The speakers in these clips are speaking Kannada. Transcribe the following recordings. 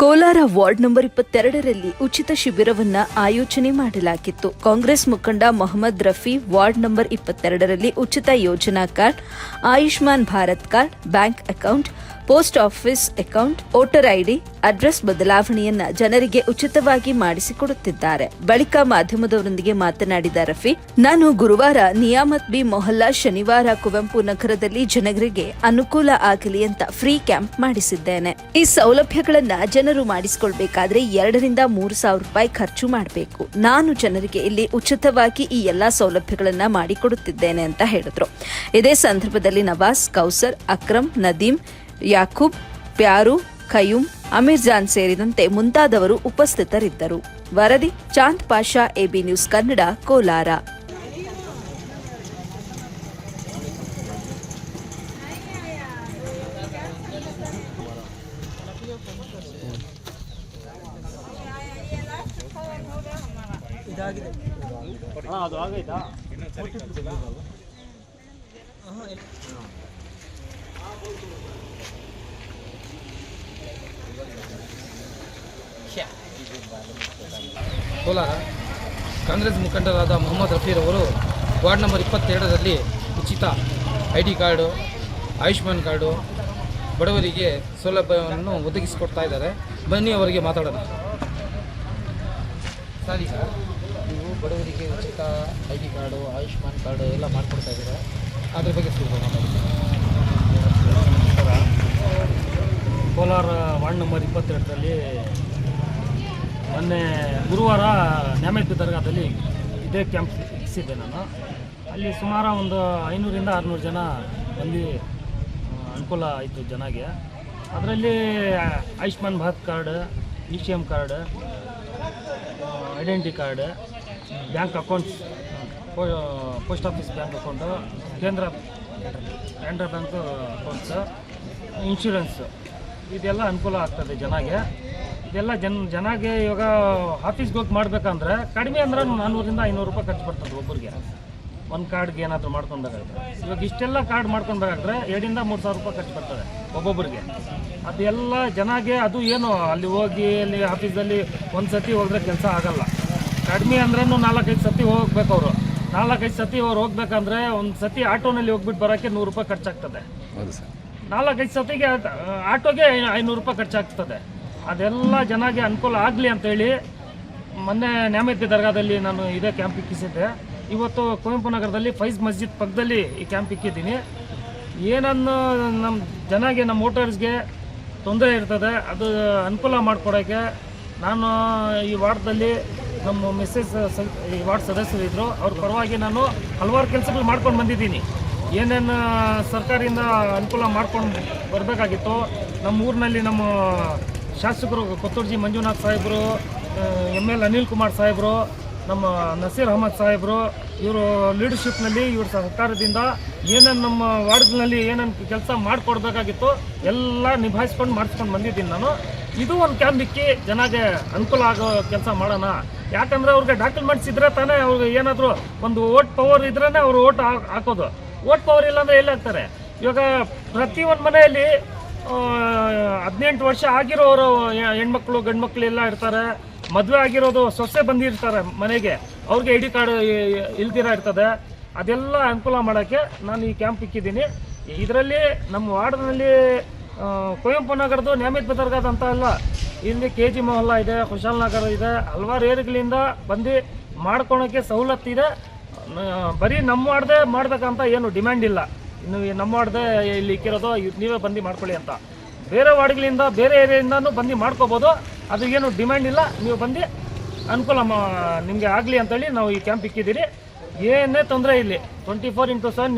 ಕೋಲಾರ ವಾರ್ಡ್ ನಂಬರ್ 22ರಲ್ಲಿ ಉಚಿತ ಶಿಬಿರವನ್ನು ಆಯೋಜನೆ ಮಾಡಲಾಗಿತ್ತು. ಕಾಂಗ್ರೆಸ್ ಮುಖಂಡ ಮೊಹಮ್ಮದ್ ರಫಿ ವಾರ್ಡ್ ನಂಬರ್ 22ರಲ್ಲಿ ಉಚಿತ ಯೋಜನಾ card, Ayushman Bharat card, bank account, post office account, voter ID, address ಬದಲಾವಣೆಯನ್ನ ಜನರಿಗೆ ಉಚಿತವಾಗಿ ಮಾಡಿಸಿಕೊಡುತ್ತಿದ್ದಾರೆ. ಬಳಿಕ ಮಾಧ್ಯಮದವರೊಂದಿಗೆ ಮಾತನಾಡಿದ ರಫಿ, ನಾನು ಗುರುವಾರ ನಿಯಾಮತ್ ಬಿ ಮೊಹಲ್ಲಾ, ಶನಿವಾರ ಕುವೆಂಪು ನಗರದಲ್ಲಿ ಜನರಿಗೆ ಅನುಕೂಲ ಆಗಲಿ ಅಂತ ಫ್ರೀ ಕ್ಯಾಂಪ್ ಮಾಡಿಸಿದ್ದೇನೆ. ಈ ಸೌಲಭ್ಯಗಳನ್ನ ಜನರು ಮಾಡಿಸಿಕೊಳ್ಬೇಕಾದ್ರೆ 2,000 ರಿಂದ 3,000 ರೂಪಾಯಿ ಖರ್ಚು ಮಾಡಬೇಕು. ನಾನು ಜನರಿಗೆ ಇಲ್ಲಿ ಉಚಿತವಾಗಿ ಈ ಎಲ್ಲಾ ಸೌಲಭ್ಯಗಳನ್ನ ಮಾಡಿಕೊಡುತ್ತಿದ್ದೇನೆ ಅಂತ ಹೇಳಿದ್ರು. ಇದೇ ಸಂದರ್ಭದಲ್ಲಿ ನವಾಸ್, ಕೌಸರ್, ಅಕ್ರಮ್, ನದೀಂ, ಯಾಕೂಬ್, ಪ್ಯಾರು, ಖಯೂಮ್, ಅಮೀರ್ ಜಾನ್ ಸೇರಿದಂತೆ ಮುಂತಾದವರು ಉಪಸ್ಥಿತರಿದ್ದರು. ವರದಿ ಚಾಂದ್ ಪಾಷಾ, ಎಬಿ ನ್ಯೂಸ್ ಕನ್ನಡ, ಕೋಲಾರ. ಅದು ಆಗೈತಾ? ಕೋಲಾರ ಕಾಂಗ್ರೆಸ್ ಮುಖಂಡರಾದ ಮೊಹಮ್ಮದ್ ರಫೀರವರು ವಾರ್ಡ್ ನಂಬರ್ 22ರಲ್ಲಿ ಉಚಿತ ID ಕಾರ್ಡು, ಆಯುಷ್ಮಾನ್ ಕಾರ್ಡು ಬಡವರಿಗೆ ಸೌಲಭ್ಯವನ್ನು ಒದಗಿಸಿಕೊಡ್ತಾ ಇದ್ದಾರೆ. ಬನ್ನಿ ಅವರಿಗೆ ಮಾತಾಡೋಣ. ಸರ್, ಈಗ ನೀವು ಬಡವರಿಗೆ ಉಚಿತ ID ಕಾರ್ಡು, ಆಯುಷ್ಮಾನ್ ಕಾರ್ಡು ಎಲ್ಲ ಮಾಡಿಕೊಡ್ತಾ ಇದ್ದೀರಾ, ಅದ್ರ ಬಗ್ಗೆ ಸ್ವಲ್ಪ ಮಾತಾಡಿ. ಕೋಲಾರ ವಾರ್ಡ್ ನಂಬರ್ 22ರಲ್ಲಿ ಮೊನ್ನೆ ಗುರುವಾರ ನ್ಯಾಮತ್ ದರ್ಗಾದಲ್ಲಿ ಇದೇ ಕ್ಯಾಂಪ್ ಇಕ್ಕಿಸಿದ್ದೆ ನಾನು. ಅಲ್ಲಿ ಸುಮಾರು ಒಂದು 500 ರಿಂದ 600 ಜನ ಬಂದು ಅನುಕೂಲ ಆಯಿತು ಜನಗೆ. ಅದರಲ್ಲಿ Ayushman Bharat card, ECM card, identity card, bank accounts, post office bank account, ಕೇಂದ್ರ ಬ್ಯಾಂಕ್ ಅಕೌಂಟ್ಸ್, ಇನ್ಶೂರೆನ್ಸ್, ಇದೆಲ್ಲ ಅನುಕೂಲ ಆಗ್ತದೆ ಜನಗೆ. ಇದೆಲ್ಲ ಜನಗೆ ಇವಾಗ ಆಫೀಸ್ಗೆ ಹೋಗಿ ಮಾಡಬೇಕಂದ್ರೆ ಕಡಿಮೆ ಅಂದ್ರೆ 400 ರಿಂದ 500 ರೂಪಾಯಿ ಖರ್ಚು ಬರ್ತದೆ ಒಬ್ಬರಿಗೆ. ಒಂದು ಕಾರ್ಡ್ಗೆ ಏನಾದರೂ ಮಾಡ್ಕೊಬೇಕಾದ್ರೆ. ಇವಾಗ ಇಷ್ಟೆಲ್ಲ ಕಾರ್ಡ್ ಮಾಡ್ಕೊಬೇಕಾದ್ರೆ 2,000 ರಿಂದ 3,000 ರೂಪಾಯಿ ಖರ್ಚು ಬರ್ತದೆ ಒಬ್ಬೊಬ್ಬರಿಗೆ. ಅದೆಲ್ಲ ಜನಗೆ ಅದು ಏನು ಅಲ್ಲಿ ಹೋಗಿ ಅಲ್ಲಿ ಆಫೀಸಲ್ಲಿ ಒಂದು ಸತಿ ಹೋದರೆ ಕೆಲಸ ಆಗಲ್ಲ. ಕಡಿಮೆ ಅಂದ್ರೂ 4-5 ಸತಿ ಹೋಗ್ಬೇಕು ಅವರು. 4-5 ಸತಿ ಅವ್ರು ಹೋಗ್ಬೇಕಂದ್ರೆ ಒಂದು ಸತಿ ಆಟೋನಲ್ಲಿ ಹೋಗ್ಬಿಟ್ಟು ಬರೋಕ್ಕೆ 100 ರೂಪಾಯಿ ಖರ್ಚಾಗ್ತದೆ. 4-5 ಸತಿಗೆ ಆಟೋಗೆ 500 ರೂಪಾಯಿ ಖರ್ಚಾಗ್ತದೆ. ಅದೆಲ್ಲ ಜನಗೆ ಅನುಕೂಲ ಆಗಲಿ ಅಂತೇಳಿ ಮೊನ್ನೆ ನ್ಯಾಮತ್ ದರ್ಗಾದಲ್ಲಿ ನಾನು ಇದೇ ಕ್ಯಾಂಪ್ ಇಕ್ಕಿಸಿದ್ದೆ. ಇವತ್ತು ಕುವೆಂಪು ನಗರದಲ್ಲಿ ಫೈಜ್ ಮಸ್ಜಿದ್ ಪಕ್ಕದಲ್ಲಿ ಈ ಕ್ಯಾಂಪ್ ಇಕ್ಕಿದ್ದೀನಿ. ಏನನ್ನು ನಮ್ಮ ಜನಗೆ, ನಮ್ಮ ವೋಟರ್ಸ್ಗೆ ತೊಂದರೆ ಇರ್ತದೆ, ಅದು ಅನುಕೂಲ ಮಾಡಿಕೊಡೋಕ್ಕೆ ನಾನು ಈ ವಾರ್ಡ್ದಲ್ಲಿ ನಮ್ಮ ಈ ವಾರ್ಡ್ ಸದಸ್ಯರಿದ್ದರು, ಅವ್ರ ಪರವಾಗಿ ನಾನು ಹಲವಾರು ಕೆಲಸಗಳು ಮಾಡ್ಕೊಂಡು ಬಂದಿದ್ದೀನಿ. ಏನೇನು ಸರ್ಕಾರದಿಂದ ಅನುಕೂಲ ಮಾಡ್ಕೊಂಡು ಬರಬೇಕಾಗಿತ್ತು, ನಮ್ಮ ಊರಿನಲ್ಲಿ ನಮ್ಮ ಶಾಸಕರು ಕೊತ್ತೂರ್ಜಿ ಮಂಜುನಾಥ್ ಸಾಹೇಬರು, ML ಅನಿಲ್ ಕುಮಾರ್ ಸಾಹೇಬರು, ನಮ್ಮ ನಸೀರ್ ಅಹಮದ್ ಸಾಹೇಬರು, ಇವರು ಲೀಡರ್ಶಿಪ್ನಲ್ಲಿ ಇವ್ರ ಸರ್ಕಾರದಿಂದ ಏನೇನು ನಮ್ಮ ವಾರ್ಡ್ನಲ್ಲಿ ಏನೇನು ಕೆಲಸ ಮಾಡಿಕೊಡ್ಬೇಕಾಗಿತ್ತು ಎಲ್ಲ ನಿಭಾಯಿಸ್ಕೊಂಡು ಮಾಡಿಸ್ಕೊಂಡು ಬಂದಿದ್ದೀನಿ ನಾನು. ಇದು ಒಂದು ಕ್ಯಾಂಪ್ ಇಕ್ಕಿ ಜನಗೆ ಅನುಕೂಲ ಆಗೋ ಕೆಲಸ ಮಾಡೋಣ. ಯಾಕಂದರೆ ಅವ್ರಿಗೆ ಡಾಕ್ಯುಮೆಂಟ್ಸ್ ಇದ್ದರೆ ತಾನೇ ಅವ್ರಿಗೆ ಏನಾದರೂ ಒಂದು ವೋಟ್ ಪವರ್ ಇದ್ರೇ ಅವರು ವೋಟ್ ಹಾಕೋದು. ವೋಟ್ ಪವರ್ ಇಲ್ಲಾಂದರೆ ಎಲ್ಲಿ ಹಾಕ್ತಾರೆ? ಇವಾಗ ಪ್ರತಿಯೊಂದು ಮನೆಯಲ್ಲಿ 18 ವರ್ಷ ಆಗಿರೋರು ಹೆಣ್ಮಕ್ಳು, ಗಂಡು ಮಕ್ಕಳು ಎಲ್ಲ ಇರ್ತಾರೆ. ಮದುವೆ ಆಗಿರೋದು ಸೊಸೆ ಬಂದಿರ್ತಾರೆ ಮನೆಗೆ, ಅವ್ರಿಗೆ ID ಕಾರ್ಡ್ ಇಲ್ದಿರ ಇರ್ತದೆ. ಅದೆಲ್ಲ ಅನುಕೂಲ ಮಾಡೋಕ್ಕೆ ನಾನು ಈ ಕ್ಯಾಂಪ್ ಇಕ್ಕಿದ್ದೀನಿ. ಇದರಲ್ಲಿ ನಮ್ಮ ವಾರ್ಡ್ನಲ್ಲಿ ಕುವೆಂಪು ನಗರದ್ದು ನ್ಯಾಮತ್ ದರ್ಗಾದ ಅಂತ ಅಲ್ಲ, ಇಲ್ಲಿ KG ಮೊಹಲ್ಲಾ ಇದೆ, ಕುಶಾಲ್ ನಗರ ಇದೆ, ಹಲವಾರು ಏರಿಯಾಗಳಿಂದ ಬಂದು ಮಾಡ್ಕೊಳೋಕ್ಕೆ ಸವಲತ್ತಿದೆ. ಬರೀ ನಮ್ಮ ವಾರ್ಡ್ದೇ ಮಾಡ್ಬೇಕಂತ ಏನು ಡಿಮ್ಯಾಂಡ್ ಇಲ್ಲ. ಇನ್ನು ನಮ್ಮ ವಾರ್ಡ್ದೇ ಇಲ್ಲಿ ಇಕ್ಕಿರೋದು ನೀವೇ ಬಂದು ಮಾಡ್ಕೊಳ್ಳಿ ಅಂತ. ಬೇರೆ ವಾರ್ಡ್ಗಳಿಂದ, ಬೇರೆ ಏರಿಯಾದಿಂದನೂ ಬಂದು ಮಾಡ್ಕೋಬೋದು. ಅದು ಏನು ಡಿಮ್ಯಾಂಡ್ ಇಲ್ಲ. ನೀವು ಬಂದು ಅನುಕೂಲ ನಿಮಗೆ ಆಗಲಿ ಅಂತೇಳಿ ನಾವು ಈ ಕ್ಯಾಂಪ್ ಇಕ್ಕಿದ್ದೀರಿ. ಏನೇ ತೊಂದರೆ ಇರಲಿ 24x7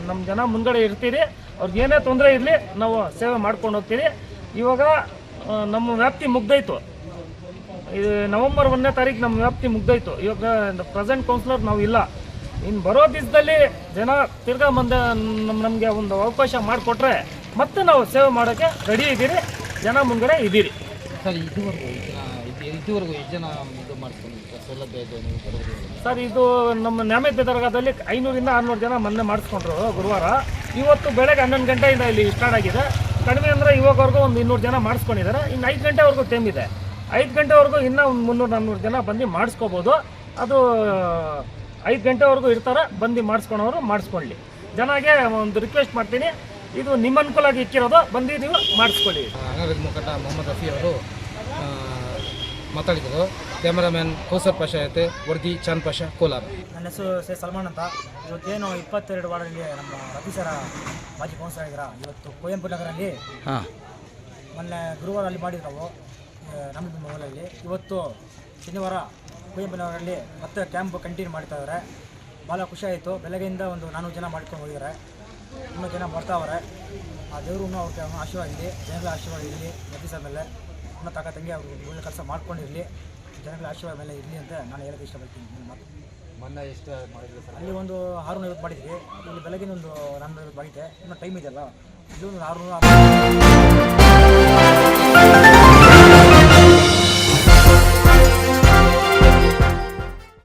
ನಮ್ಮ ಜನ ಮುಂದ್ಗಡೆ ಇರ್ತೀರಿ. ಅವ್ರಿಗೆ ಏನೇ ತೊಂದರೆ ಇರಲಿ ನಾವು ಸೇವೆ ಮಾಡ್ಕೊಂಡು ಹೋಗ್ತೀರಿ. ಇವಾಗ ನಮ್ಮ ವ್ಯಾಪ್ತಿ ಮುಗ್ದೋಯ್ತು. ಇದು ನವೆಂಬರ್ 1ನೇ ತಾರೀಕು ನಮ್ಮ ವ್ಯಾಪ್ತಿ ಮುಗ್ದೋಯ್ತು. ಇವಾಗ ಪ್ರೆಸೆಂಟ್ ಕೌನ್ಸಿಲರ್ ನಾವು ಇಲ್ಲ. ಇನ್ನು ಬರೋ ದಿವಸದಲ್ಲಿ ಜನ ತಿರ್ಗಾ ನಮಗೆ ಒಂದು ಅವಕಾಶ ಮಾಡಿಕೊಟ್ರೆ ಮತ್ತೆ ನಾವು ಸೇವೆ ಮಾಡೋಕ್ಕೆ ರೆಡಿ ಇದ್ದೀರಿ. ಜನ ಮುಂದ್ಗಡೆ ಇದ್ದೀರಿ. ಸರ್, ಇದುವರೆಗೂ ಎಷ್ಟು ಜನ ಇದು ಮಾಡ್ಕೊಂಡು ಸೌಲಭ್ಯ ಇದೆ ನೀವು ಬಡವರಿಗೆ? ಸರ್, ಇದು ನಮ್ಮ ನ್ಯಾಮತ್ ದರ್ಗಾದಲ್ಲಿ 500 ರಿಂದ 600 ಜನ ಮೊನ್ನೆ ಮಾಡಿಸ್ಕೊಂಡ್ರು ಗುರುವಾರ. ಇವತ್ತು ಬೆಳಗ್ಗೆ 11 ಗಂಟೆಯಿಂದ ಇಲ್ಲಿ ಸ್ಟಾರ್ಟ್ ಆಗಿದೆ. ಕಡಿಮೆ ಅಂದರೆ ಇವಾಗವರೆಗೂ ಒಂದು 200 ಜನ ಮಾಡಿಸ್ಕೊಂಡಿದ್ದಾರೆ. ಇನ್ನು 5 ಗಂಟೆವರೆಗೂ ಟೈಮ್ ಇದೆ. 5 ಗಂಟೆವರೆಗೂ ಇನ್ನೂ ಒಂದು 300-400 ಜನ ಬಂದು ಮಾಡಿಸ್ಕೋಬೋದು. ಅದು 5 ಗಂಟೆವರೆಗೂ ಇರ್ತಾರೆ, ಬಂದು ಮಾಡಿಸ್ಕೊಳೋರು ಮಾಡಿಸ್ಕೊಳ್ಳಿ. ಜನಗೆ ಒಂದು ರಿಕ್ವೆಸ್ಟ್ ಮಾಡ್ತೀನಿ, ಇದು ನಿಮ್ಮ ಅನುಕೂಲವಾಗಿ ಇಕ್ಕಿರೋದು, ಬಂದು ನೀವು ಮಾಡಿಸ್ಕೊಳ್ಳಿ. ಕಾಂಗ್ರೆಸ್ ಮುಖಂಡ ಮೊಹಮ್ಮದ್ ರಫಿ ಅವರು ಮಾತಾಡಿದರು. ಕ್ಯಾಮರಾಮ್ಯಾನ್ ಕೌಸರ್ ಪಾಷಾ ಜೊತೆ ವರದಿ ಚಾಂದ್ ಪಾಷಾ, ಕೋಲಾರ. ನನ್ನ ಹೆಸರು ಸೇ ಸಲ್ಮಾನ್ ಅಂತ. ಇವತ್ತೇನು 22 ವಾರ್ಡಲ್ಲಿ ನಮ್ಮ ರಫಿ ಸರ ಮಾಜಿ ಕೌನ್ಸಿಲರ್ ಆಗಿದ್ದೀರಾ. ಇವತ್ತು ಕುವೆಂಪು ನಗರಲ್ಲಿ ಮೊನ್ನೆ ಗುರುವಾರ ಅಲ್ಲಿ ಮಾಡಿದ್ರು ನಮ್ಮ ಮೊಬೈಲಲ್ಲಿ. ಇವತ್ತು ಶನಿವಾರ ಕುವೆಂಪು ನಗರಲ್ಲಿ ಮತ್ತೆ ಕ್ಯಾಂಪ್ ಕಂಟಿನ್ಯೂ ಮಾಡ್ತಾ ಇದ್ದಾರೆ. ಭಾಳ ಖುಷಿ ಆಯಿತು. ಬೆಳಗ್ಗೆಯಿಂದ ಒಂದು 400 ಜನ ಮಾಡ್ಕೊಂಡು ಹೋಗಿದ್ದಾರೆ. ಇನ್ನೂ ಜನ ಬರ್ತಾವ್ರೆ. ಆ ದೇವರು ಅವ್ರಿಗೆ ಆಶೀರ್ವಾದ ಇರಲಿ, ಜನಗಳ ಆಶೀರ್ವಾದ ಇರಲಿ. ರಫಿ ಸರ್ ಮೇಲೆ ಇನ್ನೂ ತಾಕತ್ತಂಗೆ ಅವರು ಒಳ್ಳೆ ಕೆಲಸ ಮಾಡ್ಕೊಂಡಿರಲಿ, ಜನಗಳ ಆಶೀರ್ವಾದ ಮೇಲೆ ಇರಲಿ ಅಂತ ನಾನು ಹೇಳೋಕ್ಕೆ ಇಷ್ಟಪಡ್ತೀನಿ. ಮೊನ್ನೆ ಎಷ್ಟು ಮಾಡಿದ್ರು ಸರ್? ಅಲ್ಲಿ ಒಂದು 650 ಮಾಡಿದ್ವಿ. ಇಲ್ಲಿ ಬೆಳಗಿನ ಒಂದು 450 ಮಾಡಿದ್ದೆ. ಇನ್ನೂ ಟೈಮ್ ಇದೆಯಲ್ಲ, ಇದು ಒಂದು 600